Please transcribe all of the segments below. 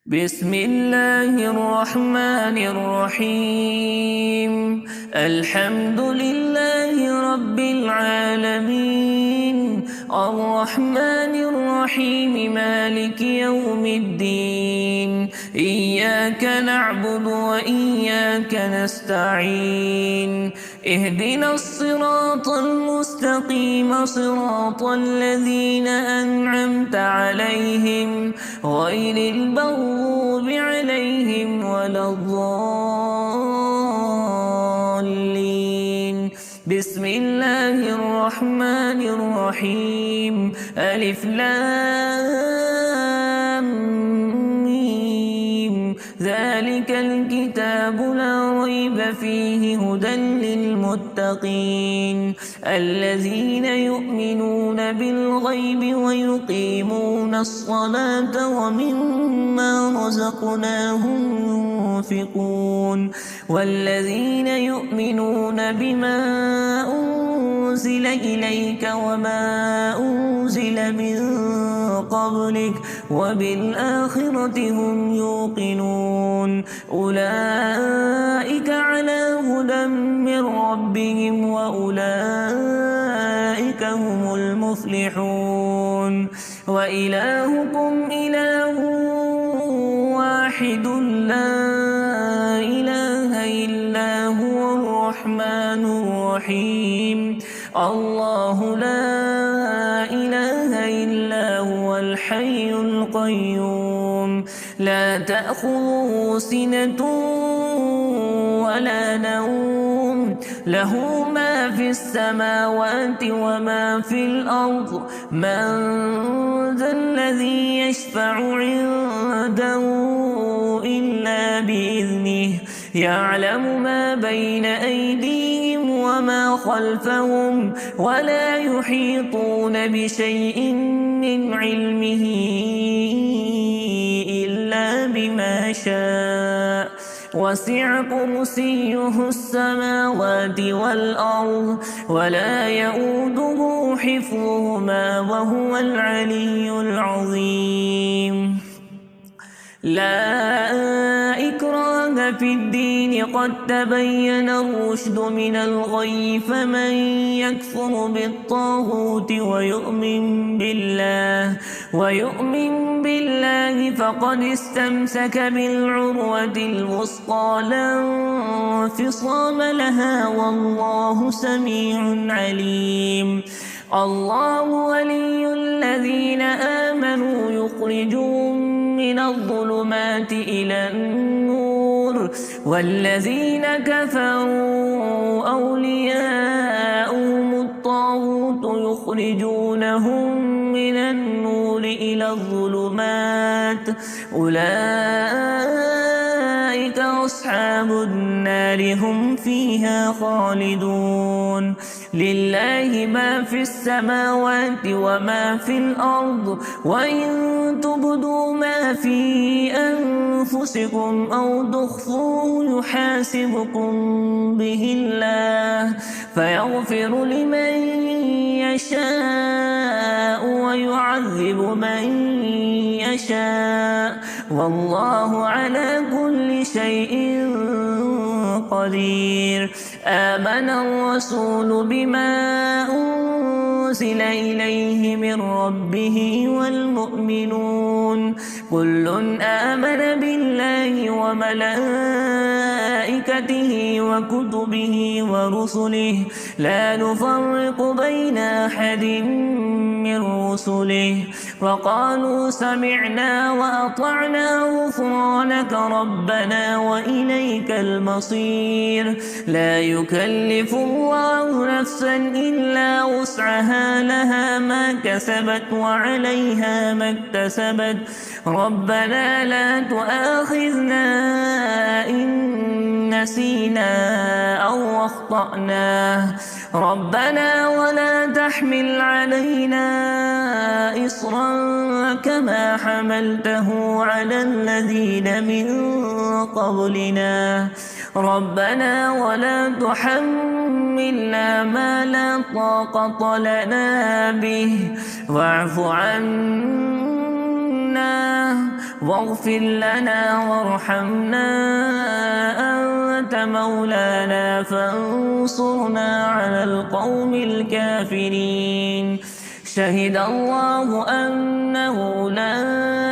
بسم الله الرحمن الرحيم. الحمد لله رب العالمين، الرحمن الرحيم، مالك يوم الدين. إياك نعبد وإياك نستعين. اهدنا الصراط المستقيم، صراط الذين أنعمت عليهم غير المغضوب عليهم ولا الضالين. بسم الله الرحمن الرحيم. ألف لام ميم. ذلك الكتاب لا ريب فيه، هدى للمتقين الذين يؤمنون بالغيب ويقيمون الصلاة ومما رزقناهم ينفقون، والذين يؤمنون بما أنزل إليك وما أنزل من قبلك وبالآخرة هم يوقنون. أولئك على هدى من ربهم وأولئك هم المفلحون. وإلهكم إله واحد لا إله إلا هو الرحمن الرحيم. الله لا إله إلا هو الحي القيوم، لا تأخذه سنة ولا نوم، له ما في السماوات وما في الأرض. من ذا الذي يشفع عنده إلا بإذنه، يعلم ما بين أيديهم وما خلفهم، ولا يحيطون بشيء من علمه إلا بما شاء. وسع كرسيه السماوات والأرض، ولا يؤوده حفظهما وهو العلي العظيم. لا إكراه في الدين، قد تبين الرشد من الغي، فمن يكفر بالطاغوت ويؤمن بالله فقد استمسك بالعروة الوثقى لا انفصام لها، والله سميع عليم. الله ولي الذين آمنوا، يخرجهم من الظلمات إلى النور، والذين كفروا أولياؤهم الطاغوت، يخرجونهم من النور إلى الظلمات. أولئك أصحاب النار، هم فيها خالدون. لله ما في السماوات وما في الأرض، وإن تبدوا ما في أنفسكم أو تخفوه يحاسبكم به الله، فيغفر لمن يشاء ويعذب من يشاء، والله على كل شيء قدير. آمن الرسول بما أنزل إليه من ربه والمؤمنون، كل آمن بالله وملائكته وكتبه ورسله، لا نفرق بين أحد من رسله، وقالوا سمعنا وأطعنا غفرانك ربنا وإليك المصير. لا يكلف الله نفسا إلا وسعها، لها ما كسبت وعليها ما اكتسبت. ربنا لا تؤاخذنا إن نسينا أو أخطأنا، ربنا ولا تحمل علينا إصرا كما حملته على الذين من قبلنا، ربنا ولا تحملنا ما لا طاقة لنا به، واعف عنا واغفر لنا وارحمنا أنت مولانا فانصرنا على القوم الكافرين. شهد الله أنه لا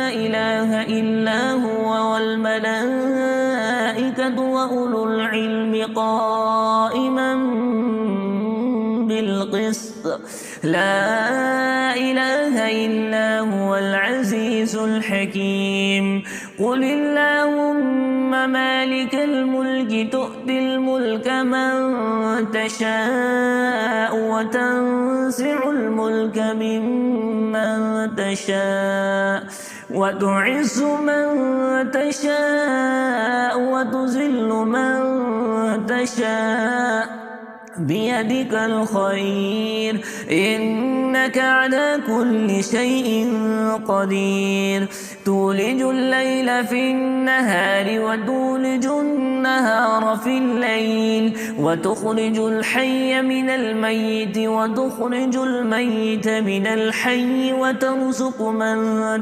إله إلا هو والملائكة وأولو العلم قائما بالقسط لا إله إلا هو العزيز الحكيم. قل اللهم مالك الملك تؤتي الملك من تشاء وتنزع الملك ممن تشاء وتعز من تشاء وتذل من تشاء بيدك الخير إنك على كل شيء قدير. تولج الليل في النهار وتولج النهار في الليل وتخرج الحي من الميت وتخرج الميت من الحي وترزق من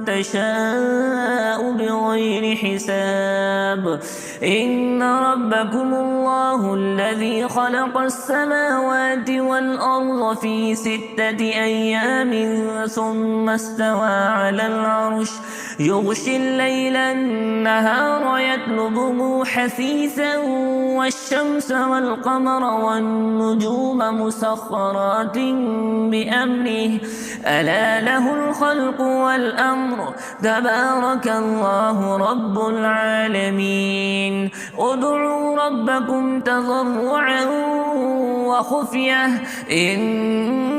تشاء بغير حساب. إن ربكم الله الذي خلق السماوات والأرض في 6 أيام ثم استوى على العرش يغشي الليل النهار يطلبه حثيثا والشمس والقمر والنجوم مسخرات بأمره ألا له الخلق والأمر تبارك الله رب العالمين. ادعوا ربكم تضرعا وخفية إنه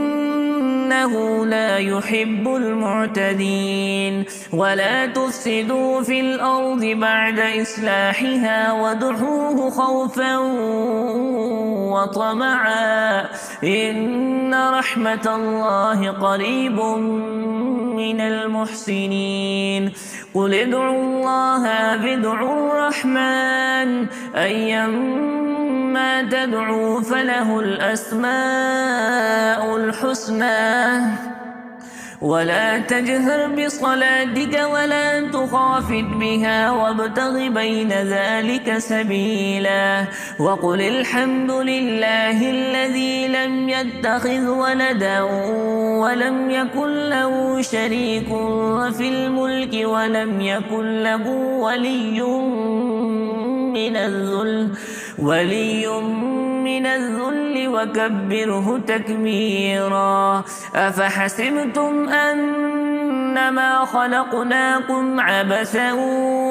لا يحب المعتدين. ولا تفسدوا في الأرض بعد إصلاحها وادعوه خوفا وطمعا إن رحمة الله قريب من المحسنين. قل ادعوا الله أو ادعوا الرحمن أيما تدعوا فله الأسماء الحسنى. ولا تجهر بصلاتك ولا تخافت بها وابتغ بين ذلك سبيلا. وقل الحمد لله الذي لم يتخذ ولدا ولم يكن له شريك في الملك ولم يكن له ولي من الذل وكبره تكبيرا. أفحسبتم أنما خلقناكم عبثا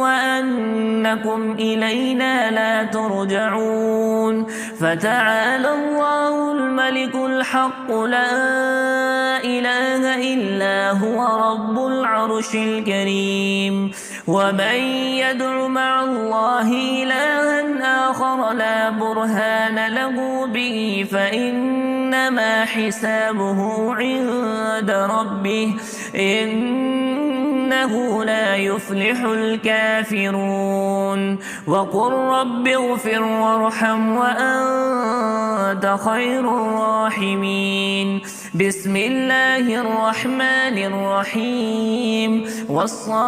وأنكم إلينا لا ترجعون. فتعالى الله الملك الحق لا إله إلا هو رب العرش الكريم. ومن يدع مع الله إلها آخر لا برهان له به فإنما حسابه عند ربه إنه لا يفلح الكافرون. وقل رب اغفر وارحم وأنت خير الراحمين. بسم الله الرحمن الرحيم. والصافات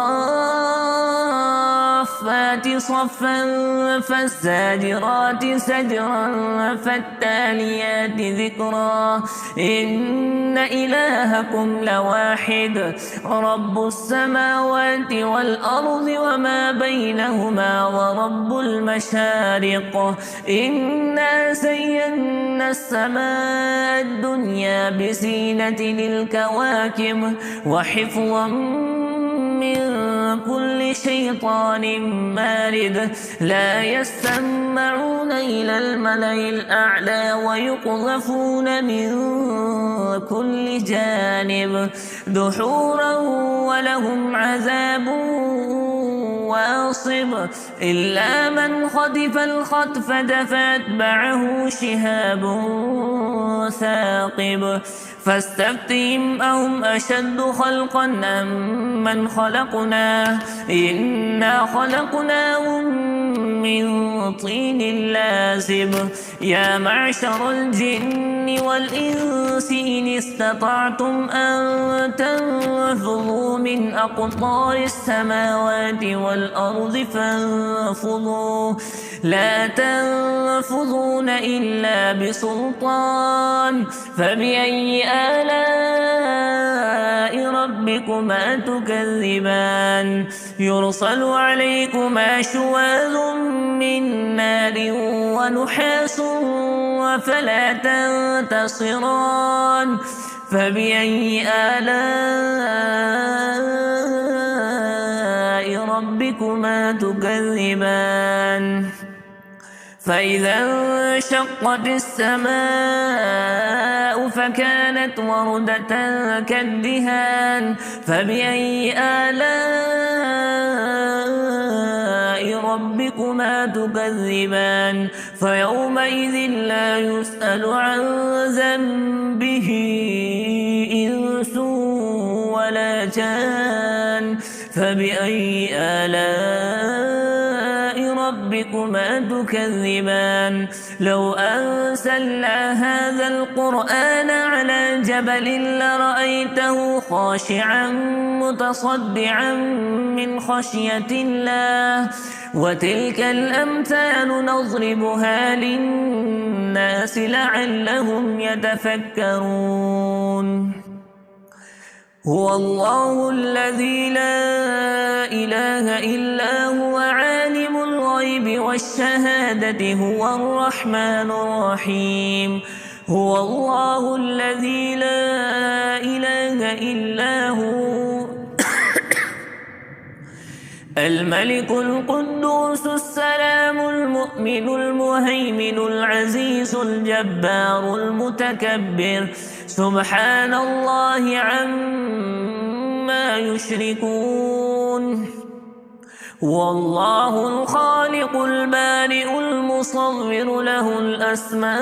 صفا فالزاجرات سجرا فالتاليات ذكرا إن إلهكم لواحد رب السماوات والأرض وما بينهما ورب المشارق. إنا زينا السماء الدنيا بزينة للكواكب وحفظا من كل شيطان مارد. لا يستمعون إلى الملأ الأعلى ويقذفون من كل جانب دحورا ولهم عذاب واصب. إلا من خطف الخطفة فأتبعه شهاب ثاقب. فاستفتهم أهم أشد خلقا أم من خلقنا إنا خلقناهم من طين لازب يا معشر الجن والإنس إن استطعتم أن تنفذوا من أقطار السماوات والأرض فانفذوا لا تنفذون إلا بسلطان فبأي آلاء ربكما تكذبان يرسل عليكما شواظ من نار ونحاس فلا تنتصران فبأي آلاء ربكما تكذبان فإذا انشقت السماء فكانت وردة كالدهان فبأي آلاء ربكما تكذبان فيومئذ لا يسأل عن ذنبه إنس ولا جان فبأي آلاء ربكما تكذبان لو أنزلنا هذا القرآن على جبل لرأيته خاشعا متصدعا من خشية الله وتلك الأمثال نضربها للناس لعلهم يتفكرون هو الله الذي لا إله إلا هو عالم الغيب والشهادة هو الرحمن الرحيم هو الله الذي لا إله إلا هو الملك القدوس السلام المؤمن المهيمن العزيز الجبار المتكبر سبحان الله عما يشركون والله الخالق البارئ المصور له الأسماء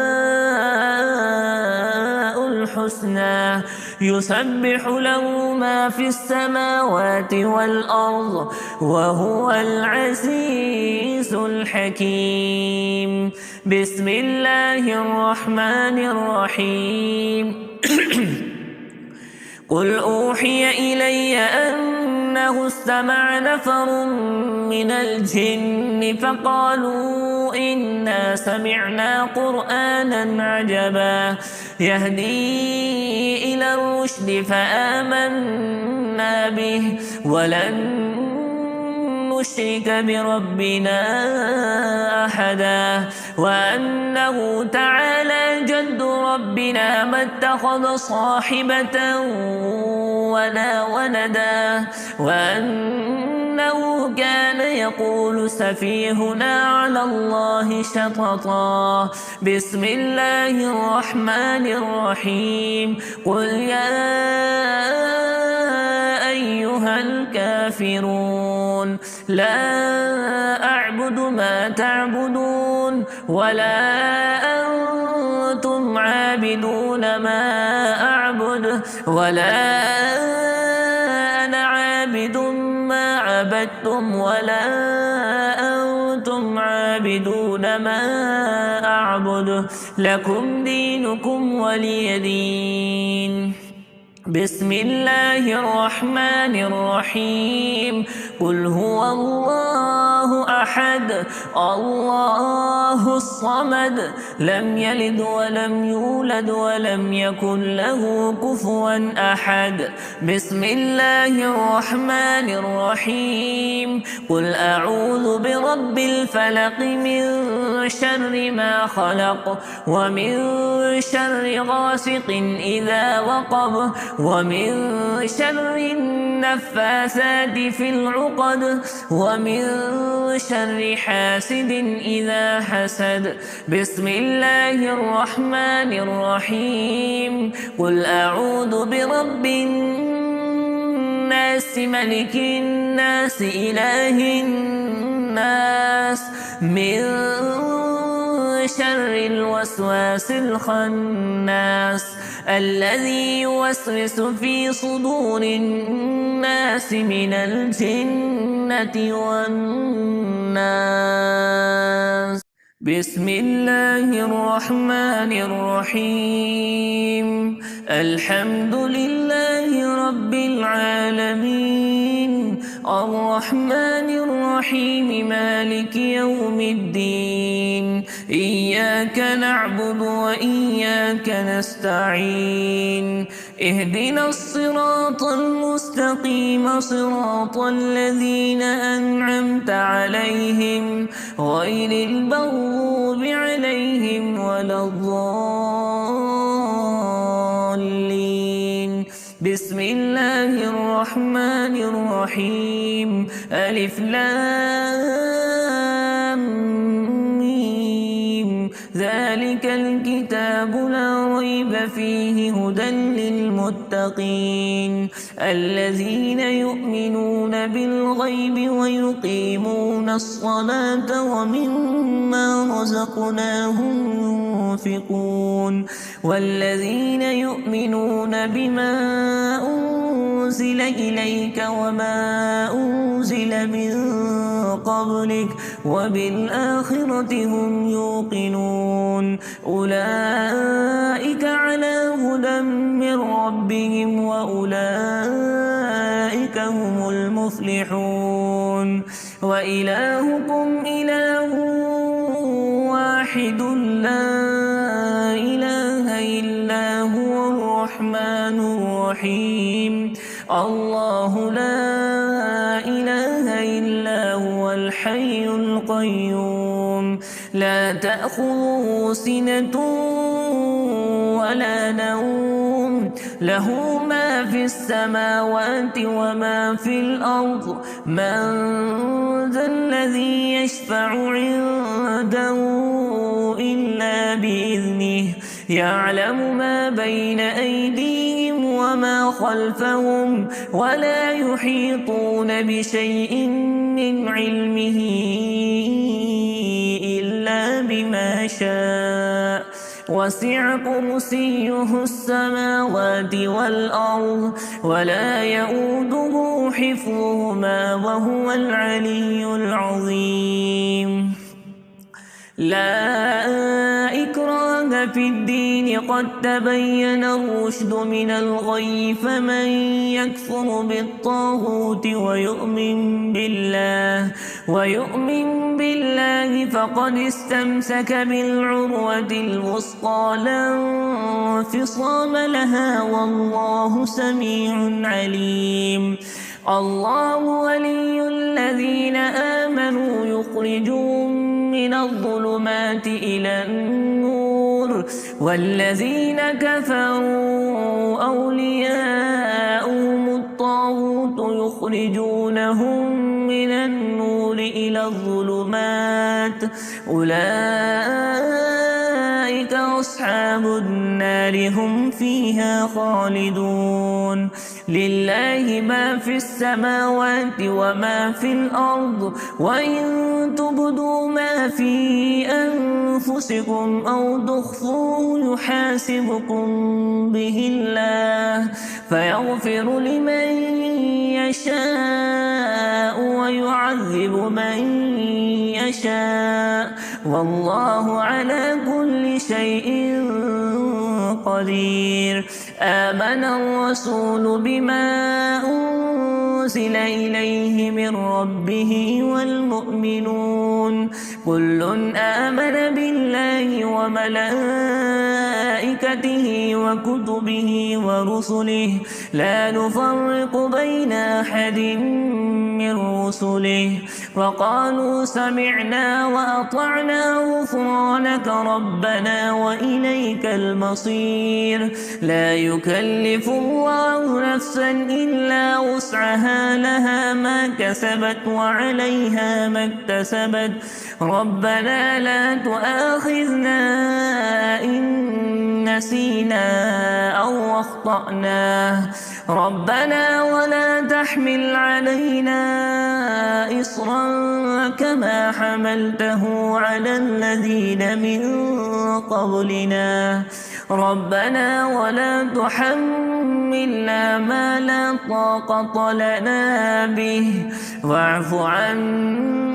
الحسنى يسبح له ما في السماوات والأرض وهو العزيز الحكيم بسم الله الرحمن الرحيم قل أوحي إلي أنه استمع نفر من الجن فقالوا إنا سمعنا قرآنا عجبا يهدي إلى الرشد فآمنا به ولن نشرك بربنا أحدا وأنه تعالى جد ربنا ما اتخذ صاحبة ولا ولدا وأنه كان يقول سفيهنا على الله شططا بسم الله الرحمن الرحيم قل يا أيها الكافرون لا أعبد ما تعبدون ولا أنتم عابدون ما أعبد ولا أنا عابد ما عبدتم ولا أنتم عابدون ما أعبد لكم دينكم ولي دين بسم الله الرحمن الرحيم قل هو الله أحد الله الصمد لم يلد ولم يولد ولم يكن له كفوا أحد بسم الله الرحمن الرحيم قل أعوذ برب الفلق من شر ما خلق ومن شر غاسق إذا وقب ومن شر النفاثات في العقد ومن شر حاسد إذا حسد بسم الله الرحمن الرحيم قل أعوذ برب الناس ملك الناس إله الناس من شر الوسواس الخناس الذي يوسوس في صدور الناس من الجنة والناس. بسم الله الرحمن الرحيم. الحمد لله رب العالمين، الرحمن الرحيم، مالك يوم الدين. إياك نعبد وإياك نستعين. اهدنا الصراط المستقيم، صراط الذين أنعمت عليهم غير المغضوب عليهم ولا الضالين. بسم الله الرحمن الرحيم. ألف لام ميم. ذلك الكتاب لا ريب فيه، هدى للمتقين الذين يؤمنون بالغيب ويقيمون الصلاة ومما رزقناهم ينفقون والذين يؤمنون بما أنزل إليك وما أنزل من قبلك وبالآخرة هم يوقنون. أولئك على هدى من ربهم وأولئك هم المفلحون. وإلهكم إله واحد لا إله إلا هو الرحمن الرحيم. الله لا إله إلا هو الحي القيوم، لا تأخذه سنة ولا نوم، له ما في السماوات وما في الأرض. من ذا الذي يشفع عنده إلا بإذنه، يعلم ما بين أيديهم وما خلفهم ولا يحيطون بشيء من علمه إلا بما شاء. وسع كرسيه السماوات والأرض ولا يؤوده حفظهما وهو العلي العظيم. لا إكراه في الدين، قد تبين الرشد من الغي. فمن يكفر بالطاغوت ويؤمن بالله فقد استمسك بالعروة الوثقى لا انفصام لها، والله سميع عليم. الله ولي الذين آمنوا يخرجون من الظلمات إلى النور، والذين كفروا أولياؤهم الطاغوت يخرجونهم من النور إلى الظلمات. أولئك أصحاب النار، هم فيها خالدون. لله ما في السماوات وما في الأرض، وإن تبدوا ما في أنفسكم أو تخفوه يحاسبكم به الله، فيغفر لمن يشاء ويعذب من يشاء، والله على كل شيء قدير. آمن الرسول بما أنزل إليه من ربه والمؤمنون كل آمن بالله وملائكته وكتبه ورسله لا نفرق بين أحد من رسله، وقالوا سمعنا وأطعنا غفرانك ربنا وإليك المصير. لا يكلف الله نفسا إلا وسعها، لها ما كسبت وعليها ما اكتسبت. ربنا لا تؤاخذنا إن نسينا أو أخطأنا ربنا ولا تحمل علينا إصرا كما حملته على الذين من قبلنا ربنا ولا تحملنا ما لا طاقة لنا به واعف عنا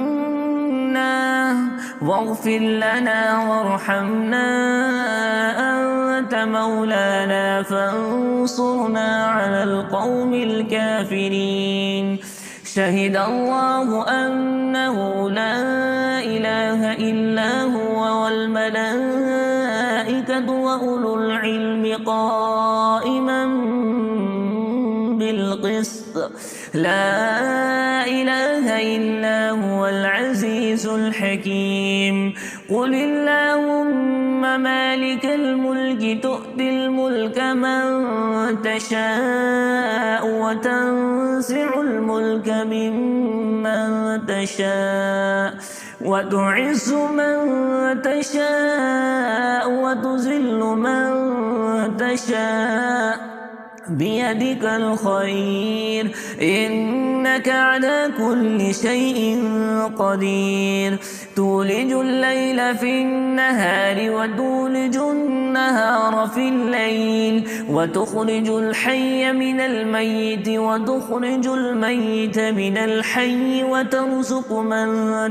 واغفر لنا وارحمنا أنت مولانا فانصرنا على القوم الكافرين شهد الله أنه لا إله إلا هو والملائكة وأولو العلم قائما بالقسط لا إله إلا هو العزيز الحكيم قل اللهم مالك الملك تؤتي الملك من تشاء وتنزع الملك ممن تشاء وتعز من تشاء وتذل من تشاء بيدك الخير إنك على كل شيء قدير تولج الليل في النهار وتولج النهار في الليل وتخرج الحي من الميت وتخرج الميت من الحي وترزق من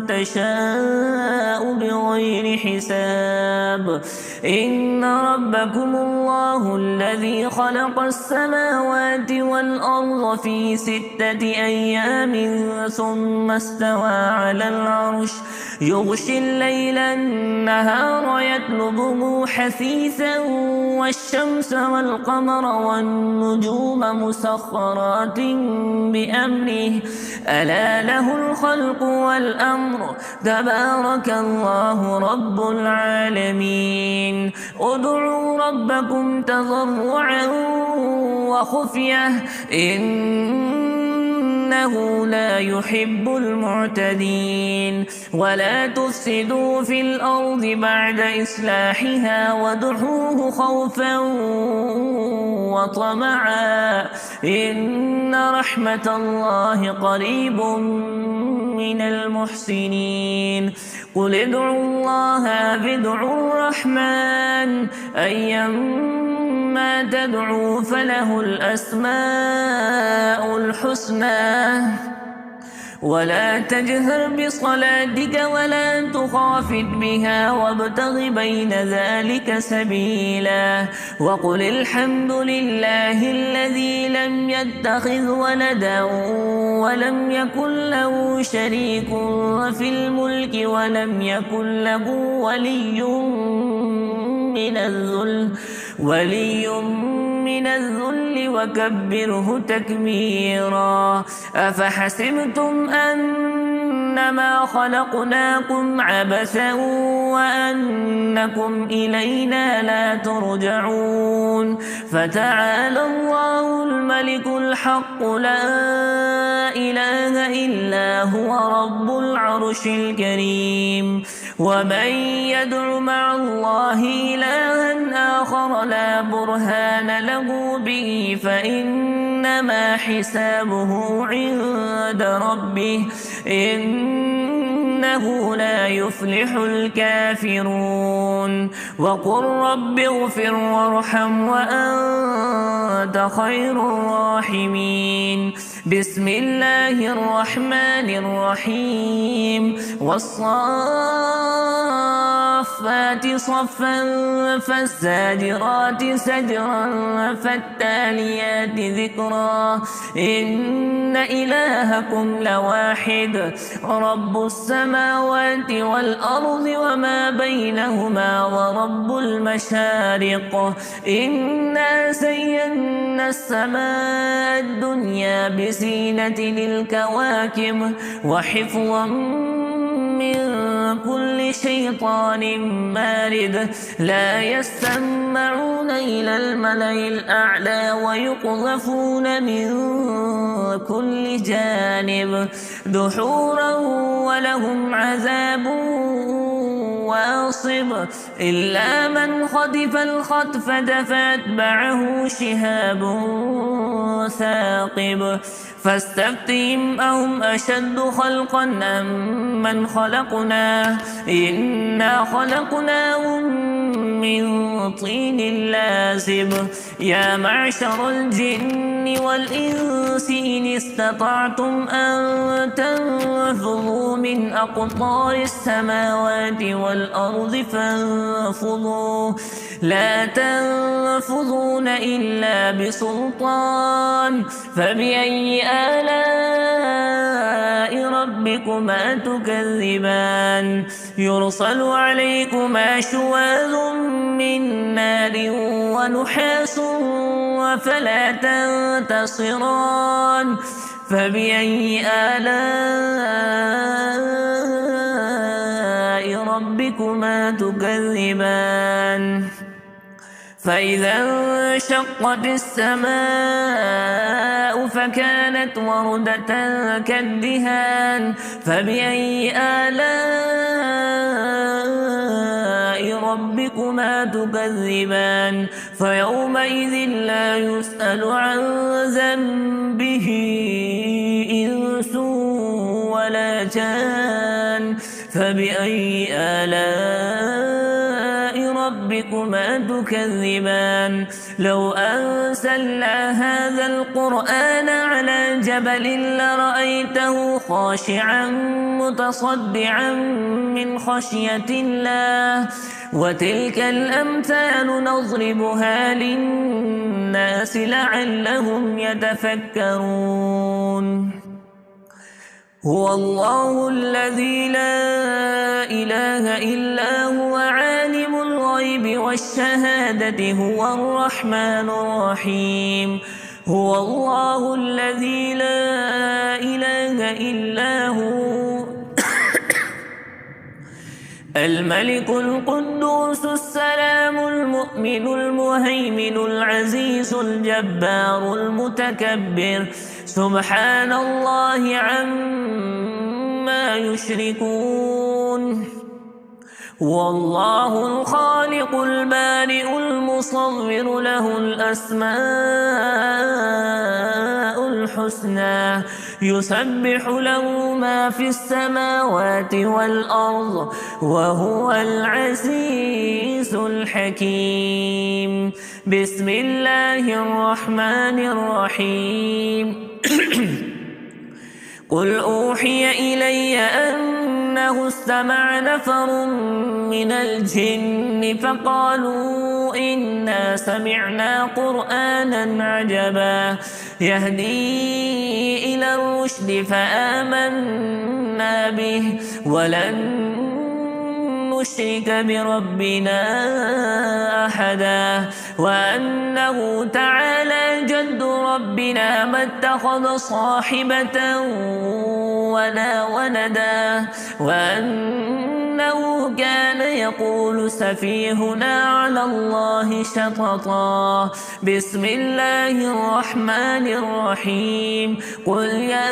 تشاء بغير حساب إن ربكم الله الذي خلق السماوات والأرض في 6 أيام ثم استوى على العرش يغشي الليل النهار يطلبه حثيثا والشمس والقمر والنجوم مسخرات بأمره ألا له الخلق والأمر تبارك الله رب العالمين ادعوا ربكم تضرعا وخفية إنه لا يحب المعتدين ولا تفسدوا في الأرض بعد إصلاحها وادعوه خوفا وطمعا إن رحمة الله قريب من المحسنين قل ادعوا الله ادعوا الرحمن أيما تدعوا فله الأسماء الحسنى ولا تجهر بصلاتك ولا تخافت بها وابتغ بين ذلك سبيلا وقل الحمد لله الذي لم يتخذ ولدا ولم يكن له شريك في الملك ولم يكن له ولي من الذل وكبره تكبيرا أفحسبتم أنما خلقناكم عبثا وأنكم إلينا لا ترجعون فتعالى الله الملك الحق لا إله إلا هو رب العرش الكريم ومن يدع مع الله إلها آخر لا برهان له به فإنما حسابه عند ربه إنه لا يفلح الكافرون وقل رب اغفر وارحم وأنت خير الراحمين بسم الله الرحمن الرحيم والصافات صفا فالزاجرات سجرا فالتاليات ذكرا إن إلهكم لواحد رب السماوات والأرض وما بينهما ورب المشارق إنا زينا السماء الدنيا بزينة للكواكب وحفظا من كل شيطان مارد لا يستمعون إلى الملأ الأعلى ويقذفون من كل جانب دحورا ولهم عذاب واصب ناصب إلا من خطف الخطفة فأتبعه شهاب ثاقب فاستفتهم أهم أشد خلقا أم من خلقنا إنا خلقناهم من طين لازب يا معشر الجن والإنس إن استطعتم أن تنفذوا من أقطار السماوات والأرض فانفذوا لا تنفذون إلا بسلطان فبأي آلاء ربكما تكذبان يرسل عليكما شواظ من نار ونحاس فلا تنتصران فبأي آلاء ربكما تكذبان فإذا انشقت السماء فكانت وردة كالدهان فبأي آلاء ربكما تكذبان فيومئذ لا يسأل عن ذنبه إنس ولا جان فبأي آلاء ربكما تكذبان لو أنزلنا هذا القرآن على جبل لرأيته خاشعا متصدعا من خشية الله وتلك الأمثال نضربها للناس لعلهم يتفكرون هو الله الذي لا إله إلا هو عالم الغيب والشهادة هو الرحمن الرحيم هو الله الذي لا إله إلا هو الملك القدوس السلام المؤمن المهيمن العزيز الجبار المتكبر سبحان الله عما يشركون والله الخالق البارئ المصور له الأسماء الحسنى يسبح له ما في السماوات والأرض وهو العزيز الحكيم بسم الله الرحمن الرحيم قل أوحي إلي أنه استمع نفر من الجن فقالوا إنا سمعنا قرآنا عجبا يهدي إلى الرشد فآمنا به ولن نشرك بربنا أحدا وأنه تعالى جد ربنا ما اتخذ صاحبة ولا ولدا وأنه كان يقول سفيهنا على الله شططا بسم الله الرحمن الرحيم قل يا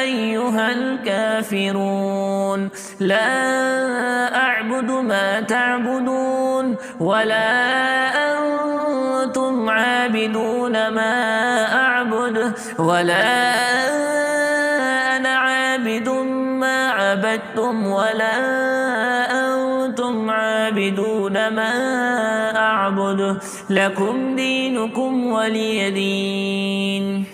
أيها الكافرون لا أعبد ما تعبدون ولا أنتم عابدون ما أعبد ولا أنا عابد ما عبدتم ولا أنتم عابدون ما أعبد لكم دينكم ولي دين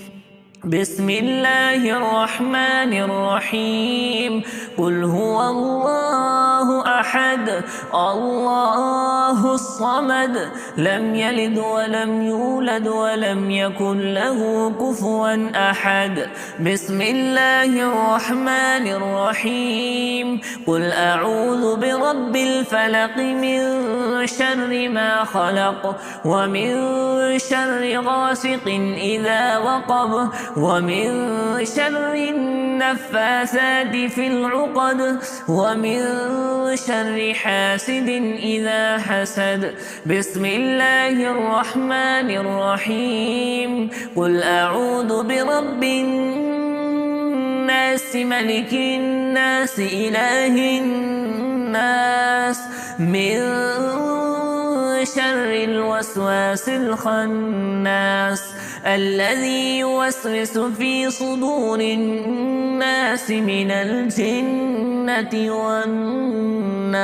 بسم الله الرحمن الرحيم قل هو الله أحد الله الصمد لم يلد ولم يولد ولم يكن له كفوا أحد بسم الله الرحمن الرحيم قل أعوذ برب الفلق من شر ما خلق ومن شر غاسق إذا وقب ومن شر النفاثات في العقد ومن شر حاسد إذا حسد بسم الله الرحمن الرحيم قل أعوذ برب الناس ملك الناس إله الناس من شر الوسواس الخناس الذي يوسوس في صدور الناس من الجنة والناس.